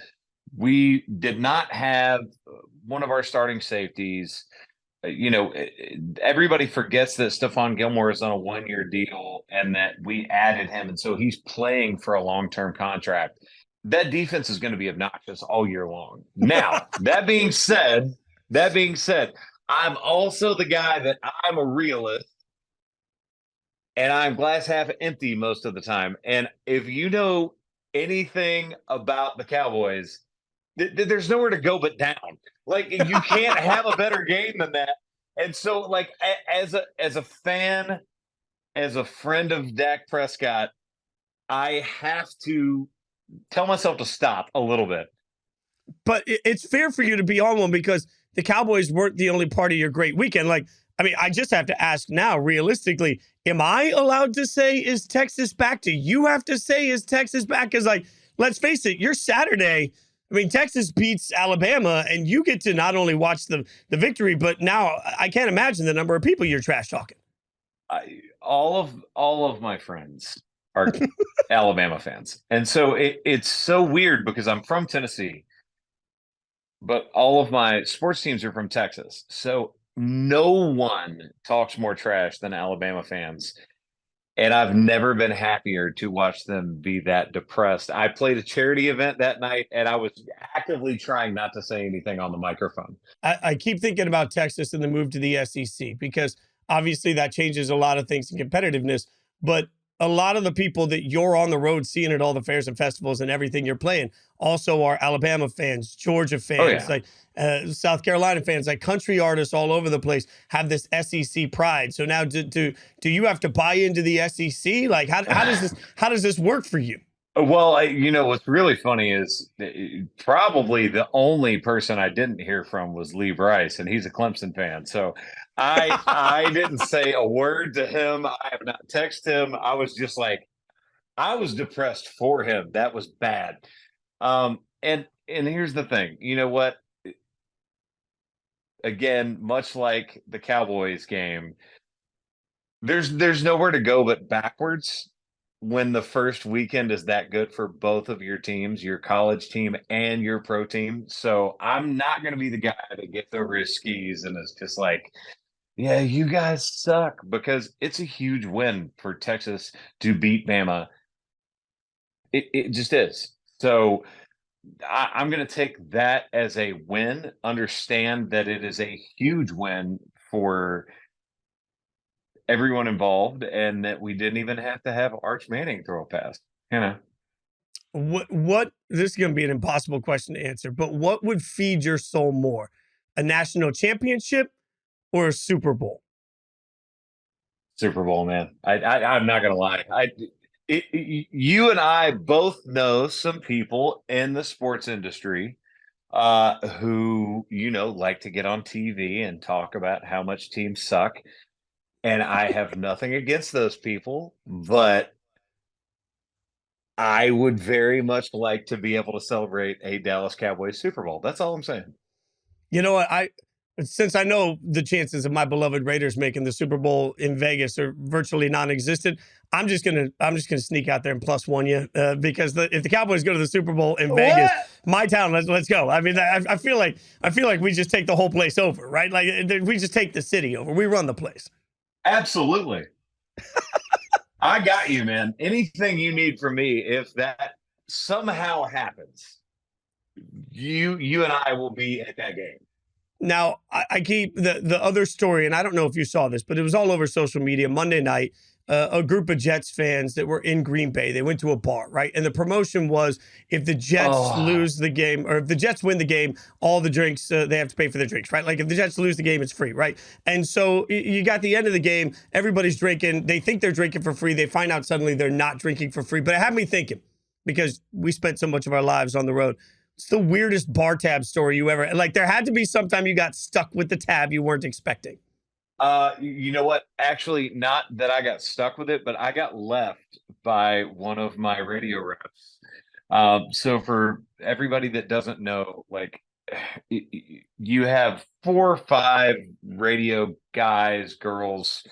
Speaker 5: We did not have one of our starting safeties. everybody forgets that Stephon Gilmore is on a 1-year deal and that we added him. And so he's playing for a long-term contract. That defense is going to be obnoxious all year long. Now, that being said, I'm also the guy that I'm a realist and I'm glass half empty most of the time. And if you know anything about the Cowboys, there's nowhere to go but down. Like, you can't have a better game than that. And so, like, as a fan, as a friend of Dak Prescott, I have to tell myself to stop a little bit.
Speaker 1: But it's fair for you to be on one because the Cowboys weren't the only part of your great weekend. Like, I mean, I just have to ask now, realistically, am I allowed to say, is Texas back? Do you have to say, is Texas back? Because, like, let's face it, your Saturday, I mean, Texas beats Alabama, and you get to not only watch the victory, but now I can't imagine the number of people you're trash talking.
Speaker 5: All of my friends are Alabama fans. And so it's so weird because I'm from Tennessee, but all of my sports teams are from Texas. So no one talks more trash than Alabama fans. And I've never been happier to watch them be that depressed. I played a charity event that night, and I was actively trying not to say anything on the microphone.
Speaker 1: I keep thinking about Texas and the move to the SEC because obviously that changes a lot of things in competitiveness. But a lot of the people that you're on the road seeing at all the fairs and festivals and everything you're playing also are Alabama fans, Georgia fans, like South Carolina fans, like country artists all over the place have this SEC pride. So now do you have to buy into the SEC? Like how does this work for you?
Speaker 5: Well, what's really funny is probably the only person I didn't hear from was Lee Bryce, and he's a Clemson fan. So I didn't say a word to him. I have not texted him. I was just like, I was depressed for him. That was bad. And here's the thing. You know what? Again, much like the Cowboys game, there's nowhere to go but backwards when the first weekend is that good for both of your teams, your college team and your pro team. So I'm not going to be the guy that gets over his skis and is just like, yeah, you guys suck, because it's a huge win for Texas to beat Bama. It just is. So I'm going to take that as a win, understand that it is a huge win for everyone involved, and that we didn't even have to have Arch Manning throw a pass.
Speaker 1: What this is going to be an impossible question to answer, but what would feed your soul more, a national championship or a Super Bowl?
Speaker 5: Super Bowl, man. I'm not going to lie. You and I both know some people in the sports industry who, like to get on TV and talk about how much teams suck. And I have nothing against those people, but I would very much like to be able to celebrate a Dallas Cowboys Super Bowl. That's all I'm saying.
Speaker 1: You know what? Since I know the chances of my beloved Raiders making the Super Bowl in Vegas are virtually non-existent, I'm just gonna sneak out there and +1 you because if the Cowboys go to the Super Bowl in Vegas, my town, let's go. I mean, I feel like we just take the whole place over, right? Like we just take the city over. We run the place.
Speaker 5: Absolutely. I got you, man. Anything you need from me, if that somehow happens, you and I will be at that game.
Speaker 1: Now, I keep the other story, and I don't know if you saw this, but it was all over social media Monday night. A group of Jets fans that were in Green Bay, they went to a bar, right? And the promotion was if the Jets lose the game, or if the Jets win the game, all the drinks, they have to pay for their drinks, right? Like if the Jets lose the game, it's free, right? And so you got the end of the game, everybody's drinking. They think they're drinking for free. They find out suddenly they're not drinking for free. But it had me thinking, because we spent so much of our lives on the road. It's the weirdest bar tab story you ever, like there had to be sometime you got stuck with the tab you weren't expecting.
Speaker 5: You know what? Actually, not that I got stuck with it, but I got left by one of my radio reps. So for everybody that doesn't know, like you have 4 or 5 radio guys, girls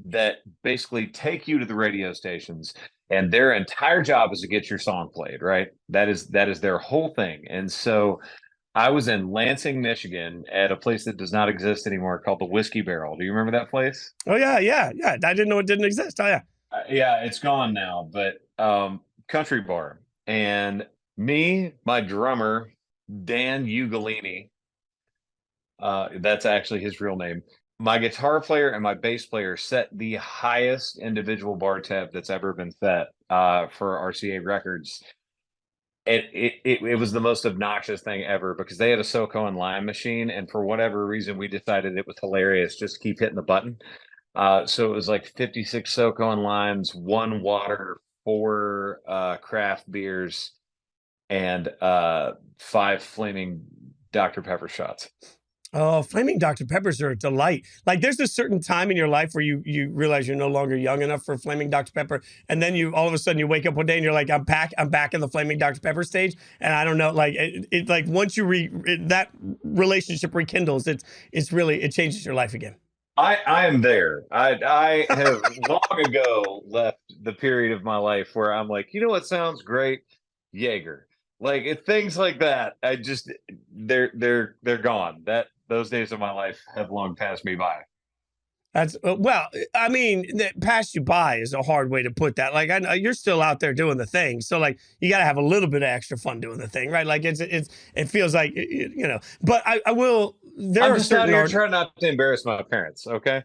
Speaker 5: that basically take you to the radio stations, and their entire job is to get your song played, right? That is their whole thing. And so I was in Lansing, Michigan, at a place that does not exist anymore called the Whiskey Barrel. Do you remember that place?
Speaker 1: Oh yeah, yeah, yeah. I didn't know it didn't exist. Oh yeah.
Speaker 5: Yeah, it's gone now, but country bar. And me, my drummer, Dan Ugolini, that's actually his real name. My guitar player and my bass player set the highest individual bar tab that's ever been set for RCA Records. It was the most obnoxious thing ever because they had a SoCo and lime machine, and for whatever reason, we decided it was hilarious just to keep hitting the button. So it was like 56 SoCo and limes, 1 water, 4 craft beers, and 5 flaming Dr. Pepper shots.
Speaker 1: Oh, flaming Dr. Peppers are a delight. Like there's a certain time in your life where you realize you're no longer young enough for flaming Dr. Pepper. And then you all of a sudden you wake up one day and you're like, I'm back in the flaming Dr. Pepper stage. And I don't know, like it like once you that relationship rekindles, it's really, it changes your life again.
Speaker 5: I am there. I have long ago left the period of my life where I'm like, you know what sounds great? Jaeger. Like things like that. I just they're gone. Those days of my life have long passed me by.
Speaker 1: That's well, I mean, pass you by is a hard way to put that. Like I know you're still out there doing the thing, so like you got to have a little bit of extra fun doing the thing, right? Like it feels like you know. But I will. There
Speaker 5: I'm
Speaker 1: are
Speaker 5: just
Speaker 1: certain
Speaker 5: out here trying not to embarrass my parents. Okay.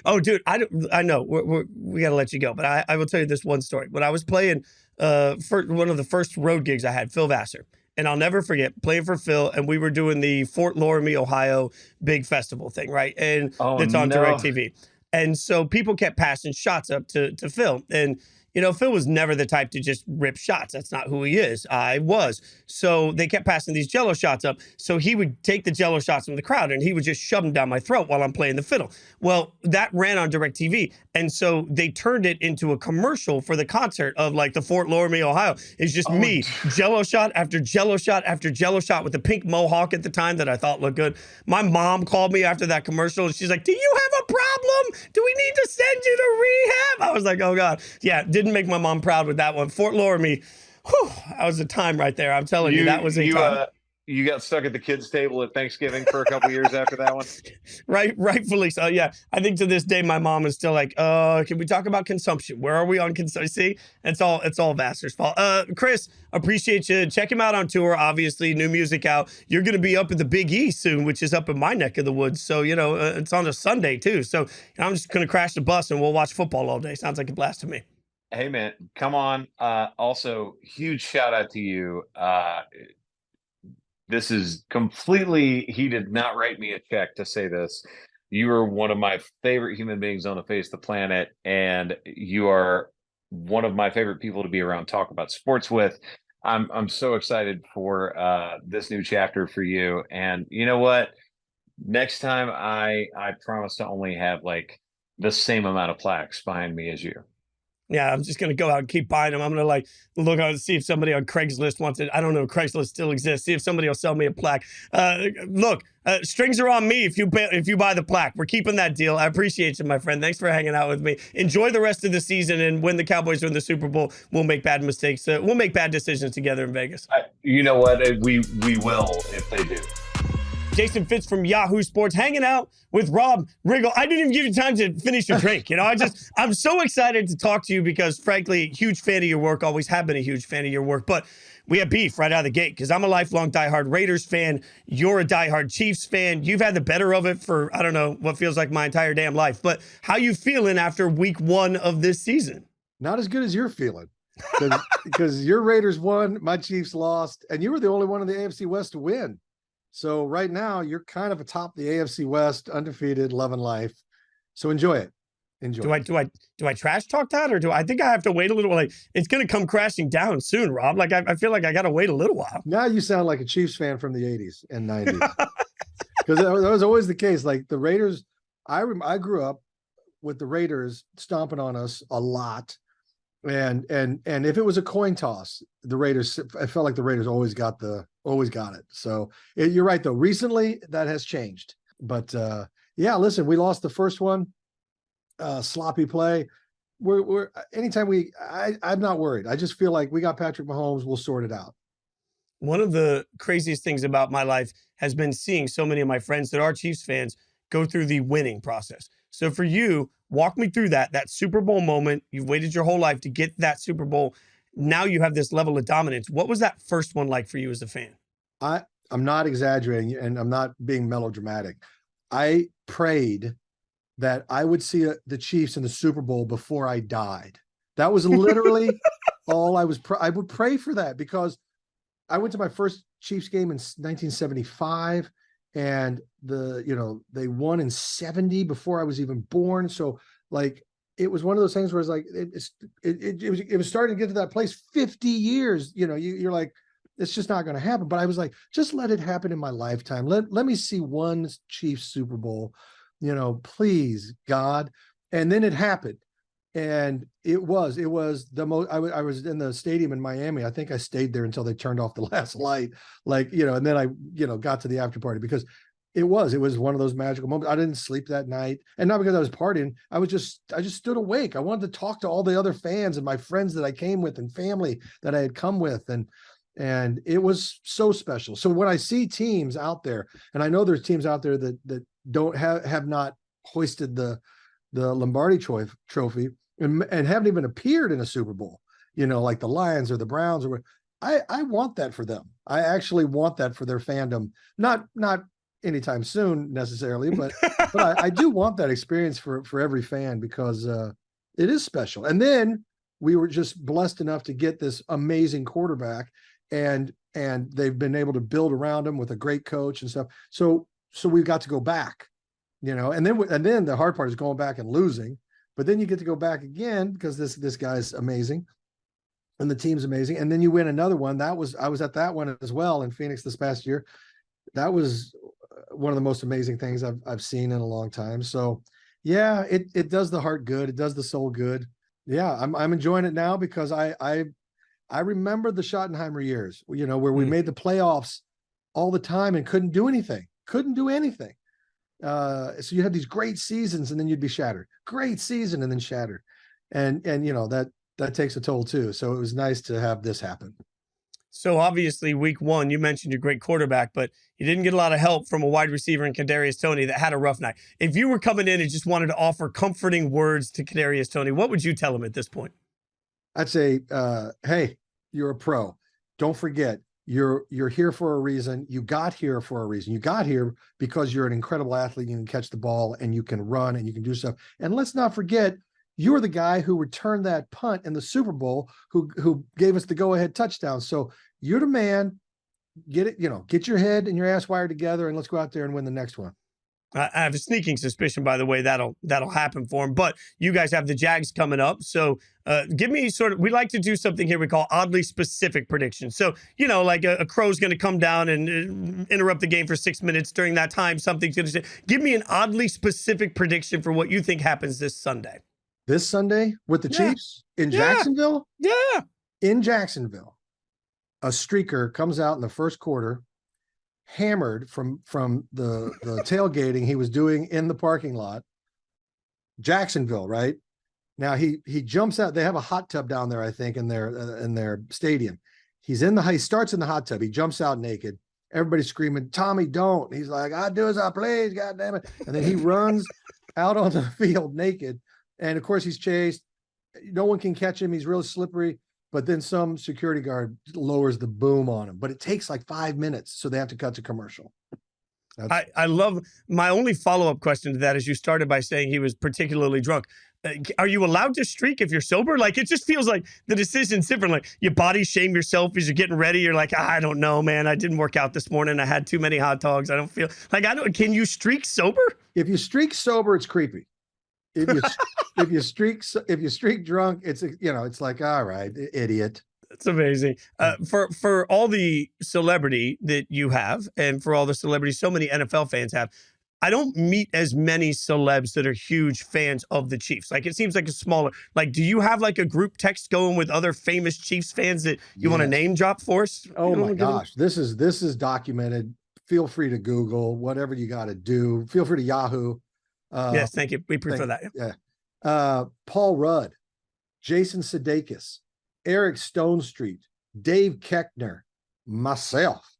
Speaker 1: Oh, dude, I know we got to let you go, but I will tell you this one story. When I was playing for one of the first road gigs I had, Phil Vassar. And I'll never forget playing for Phil, and we were doing the Fort Loramie, Ohio big festival thing, right? And it's on DirecTV. And so people kept passing shots up to Phil. And, you know, Phil was never the type to just rip shots. That's not who he is. I was. So they kept passing these Jello shots up. So he would take the Jello shots from the crowd and he would just shove them down my throat while I'm playing the fiddle. Well, that ran on DirecTV. And so they turned it into a commercial for the concert of like the Fort Loramie, Ohio. It's just me, Jello shot after Jello shot after Jello shot with a pink mohawk at the time that I thought looked good. My mom called me after that commercial and she's like, do you have a problem? Do we need to send you to rehab? I was like, oh God. Yeah, didn't make my mom proud with that one. Fort Loramie, whew, that was a time right there. I'm telling you, that was a time.
Speaker 5: You got stuck at the kids' table at Thanksgiving for a couple years after that one?
Speaker 1: Rightfully so, yeah. I think to this day, my mom is still like, can we talk about consumption? Where are we on consumption? See, it's all Vassar's fault. Chris, appreciate you. Check him out on tour, obviously, new music out. You're going to be up at the Big E soon, which is up in my neck of the woods. So, you know, it's on a Sunday, too. So I'm just going to crash the bus and we'll watch football all day. Sounds like a blast to me.
Speaker 5: Hey, man, come on. Also, huge shout out to you. This is completely, he did not write me a check to say this. You are one of my favorite human beings on the face of the planet, and you are one of my favorite people to be around, talk about sports with. I'm so excited for this new chapter for you. And you know what? Next time I promise to only have like the same amount of plaques behind me as you.
Speaker 1: Yeah, I'm just going to go out and keep buying them. I'm going to like look on and see if somebody on Craigslist wants it. I don't know if Craigslist still exists. See if somebody will sell me a plaque. Look, strings are on me if you buy the plaque. We're keeping that deal. I appreciate you, my friend. Thanks for hanging out with me. Enjoy the rest of the season, and when the Cowboys win the Super Bowl, we'll make bad mistakes. We'll make bad decisions together in Vegas.
Speaker 5: You know what? We will if they do.
Speaker 1: Jason Fitz from Yahoo Sports hanging out with Rob Riggle. I didn't even give you time to finish your drink. You know, I'm so excited to talk to you because, frankly, huge fan of your work. Always have been a huge fan of your work. But we have beef right out of the gate because I'm a lifelong diehard Raiders fan. You're a diehard Chiefs fan. You've had the better of it for, I don't know, what feels like my entire damn life. But how you feeling after week 1 of this season?
Speaker 6: Not as good as you're feeling because your Raiders won, my Chiefs lost, and you were the only one in the AFC West to win. So right now you're kind of atop the AFC West, undefeated, loving life. So enjoy it. Enjoy.
Speaker 1: Do I trash talk that, or do I think I have to wait a little? Like it's going to come crashing down soon, Rob. Like I feel like I got to wait a little while.
Speaker 6: Now you sound like a Chiefs fan from the 80s and 90s, because that was always the case. Like the Raiders, I grew up with the Raiders stomping on us a lot. And if it was a coin toss, the Raiders, I felt like the Raiders always got it. So you're right though. Recently that has changed, but yeah, listen, we lost the first one, sloppy play. Anytime I'm not worried. I just feel like we got Patrick Mahomes. We'll sort it out.
Speaker 1: One of the craziest things about my life has been seeing so many of my friends that are Chiefs fans go through the winning process. So for you, walk me through that Super Bowl moment. You've waited your whole life to get that Super Bowl. Now you have this level of dominance. What was that first one like for you as a fan?
Speaker 6: I'm not exaggerating, and I'm not being melodramatic. I prayed that I would see the Chiefs in the Super Bowl before I died. That was literally all I was. I would pray for that, because I went to my first Chiefs game in 1975, and they won in 70 before I was even born. So like, it was one of those things where it's like, it was starting to get to that place. 50 years, you're like, it's just not going to happen. But I was like, just let it happen in my lifetime. Let me see one Chiefs Super Bowl, please, God. And then it happened. And it was the most. I was in the stadium in Miami. I think I stayed there until they turned off the last light, and then I got to the after party, because it was one of those magical moments. I didn't sleep that night, and not because I was partying. I just stood awake. I wanted to talk to all the other fans and my friends that I came with and family that I had come with, and it was so special. So when I see teams out there, and I know there's teams out there that don't have not hoisted the Lombardi trophy. And haven't even appeared in a Super Bowl, like the Lions or the Browns, or I want that for them. I actually want that for their fandom. Not anytime soon necessarily, but I do want that experience for every fan, because it is special. And then we were just blessed enough to get this amazing quarterback, and they've been able to build around him with a great coach and stuff. So we got to go back, and then the hard part is going back and losing. But then you get to go back again, because this guy's amazing and the team's amazing. And then you win another one. I was at that one as well in Phoenix this past year. That was one of the most amazing things I've seen in a long time. So yeah, it does the heart good. It does the soul good. Yeah, I'm enjoying it now, because I remember the Schottenheimer years, where we made the playoffs all the time and couldn't do anything. So you had these great seasons, and then you'd be shattered. Great season, and then shattered, and that takes a toll too. So it was nice to have this happen.
Speaker 1: So obviously, week one, you mentioned your great quarterback, but you didn't get a lot of help from a wide receiver in Kadarius Toney that had a rough night. If you were coming in and just wanted to offer comforting words to Kadarius Toney, what would you tell him at this point?
Speaker 6: I'd say, hey, you're a pro. Don't forget, you're here for a reason. You got here for a reason. You got here because you're an incredible athlete. You can catch the ball, and you can run, and you can do stuff. And let's not forget, you're the guy who returned that punt in the Super Bowl, who gave us the go-ahead touchdown. So you're the man. Get it, get your head and your ass wired together, and let's go out there and win the next one.
Speaker 1: I have a sneaking suspicion, by the way, that'll happen for him. But you guys have the Jags coming up. So give me we like to do something here we call oddly specific predictions. So, like a crow's going to come down and interrupt the game for 6 minutes. During that time, something's going to say. Give me an oddly specific prediction for what you think happens this Sunday.
Speaker 6: This Sunday with the Chiefs in Jacksonville?
Speaker 1: Yeah.
Speaker 6: In Jacksonville, a streaker comes out in the first quarter, hammered from the tailgating he was doing in the parking lot. Jacksonville, right? Now he jumps out. They have a hot tub down there, I think, in their stadium. He starts in the hot tub. He jumps out naked. Everybody's screaming, "Tommy, don't!" He's like, "I do as I please, God damn it!" And then he runs out on the field naked. And of course, he's chased. No one can catch him. He's really slippery. But then some security guard lowers the boom on him. But it takes like 5 minutes, so they have to cut to commercial.
Speaker 1: I love my only follow-up question to that is you started by saying he was particularly drunk. Are you allowed to streak if you're sober? Like, it just feels like the decision's different. Like, you body shame yourself as you're getting ready. You're like, I don't know, man. I didn't work out this morning. I had too many hot dogs. I don't feel like can you streak sober? If
Speaker 6: you streak sober, it's creepy. If you streak drunk, it's like, all right, idiot.
Speaker 1: That's amazing. For all the celebrity that you have, and for all the celebrities so many NFL fans have, I don't meet as many celebs that are huge fans of the Chiefs. Like, it seems like a smaller, like, do you have like a group text going with other famous Chiefs fans that you want to name drop for us?
Speaker 6: Oh my gosh. This is documented. Feel free to Google whatever you got to do. Feel free to Yahoo.
Speaker 1: Yes. Thank you. We prefer that.
Speaker 6: Yeah. Paul Rudd, Jason Sudeikis, Eric Stonestreet, Dave Koechner, myself,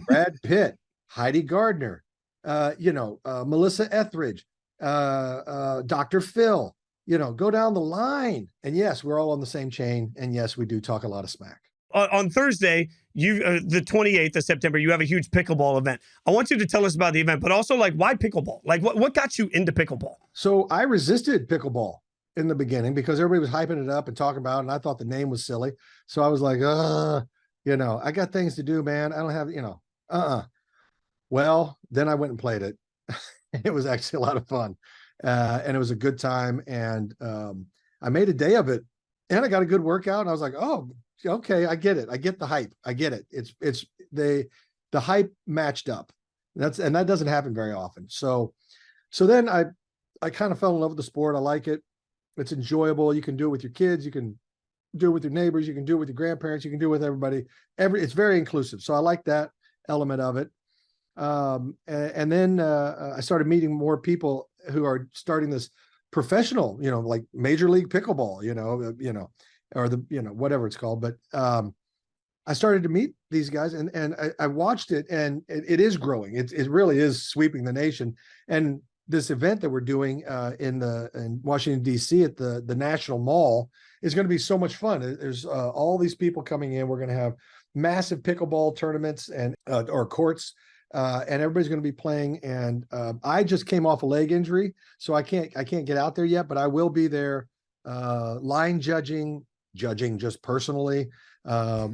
Speaker 6: Brad Pitt, Heidi Gardner, Melissa Etheridge, Dr. Phil, go down the line. And yes, we're all on the same chain. And yes, we do talk a lot of smack.
Speaker 1: On Thursday, the 28th of September, you have a huge pickleball event. I want you to tell us about the event, but also like why pickleball? Like what got you into pickleball?
Speaker 6: So I resisted pickleball in the beginning because everybody was hyping it up and talking about it, and I thought the name was silly. So I was like, I got things to do, man. I don't have, Well, then I went and played it. It was actually a lot of fun. And it was a good time. And I made a day of it, and I got a good workout. And I was like, oh, okay, I get it. I get the hype. I get it. It's the hype matched up. And that doesn't happen very often. So then I kind of fell in love with the sport. I like it. It's enjoyable. You can do it with your kids. You can do it with your neighbors. You can do it with your grandparents. You can do it with everybody. It's very inclusive. So I like that element of it. And then I started meeting more people who are starting this professional, like Major League Pickleball, or whatever it's called. But I started to meet these guys, and I watched it, and it is growing. It really is sweeping the nation. And this event that we're doing in Washington, D.C. at the National Mall is going to be so much fun. There's all these people coming in. We're going to have massive pickleball tournaments or courts, and everybody's going to be playing. And I just came off a leg injury, so I can't get out there yet, but I will be there line judging just personally, but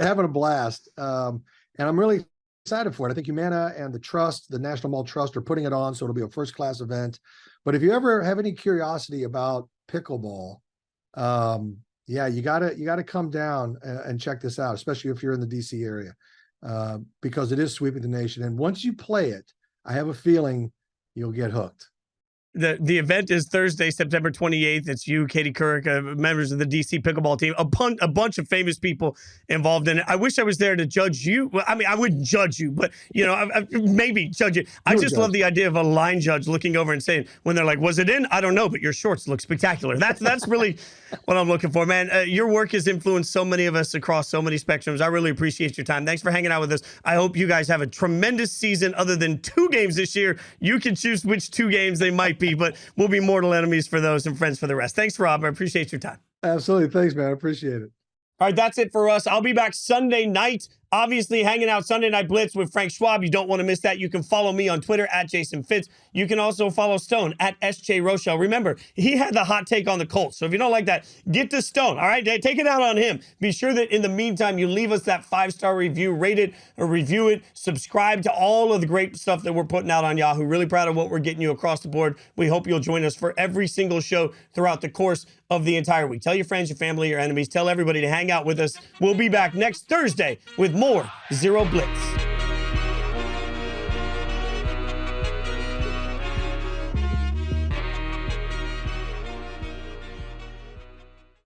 Speaker 6: having a blast. And I'm really excited for it. I think Humana and the National Mall Trust are putting it on, so it'll be a first-class event. But if you ever have any curiosity about pickleball, you gotta come down and check this out, especially if you're in the DC area, because it is sweeping the nation. And once you play it, I have a feeling you'll get hooked.
Speaker 1: The event is Thursday, September 28th. It's you, Katie Couric, members of the DC pickleball team, a bunch of famous people involved in it. I wish I was there to judge you. Well, I mean, I wouldn't judge you, but maybe judge you. I just love the idea of a line judge looking over and saying, when they're like, "Was it in?" I don't know, but your shorts look spectacular. That's really what I'm looking for, man. Your work has influenced so many of us across so many spectrums. I really appreciate your time. Thanks for hanging out with us. I hope you guys have a tremendous season. Other than 2 games this year, you can choose which 2 games they might be. But we'll be mortal enemies for those and friends for the rest. Thanks, Rob. I appreciate your time.
Speaker 6: Absolutely. Thanks, man. I appreciate it.
Speaker 1: All right, that's it for us. I'll be back Sunday night. Obviously, hanging out Sunday Night Blitz with Frank Schwab. You don't want to miss that. You can follow me on Twitter at Jason Fitz. You can also follow Stone at SJ Rochelle. Remember, he had the hot take on the Colts. So if you don't like that, get to Stone. All right, take it out on him. Be sure that in the meantime, you leave us that 5-star review, rate it or review it. Subscribe to all of the great stuff that we're putting out on Yahoo. Really proud of what we're getting you across the board. We hope you'll join us for every single show throughout the course of the entire week. Tell your friends, your family, your enemies. Tell everybody to hang out with us. We'll be back next Thursday with more Zero Blitz.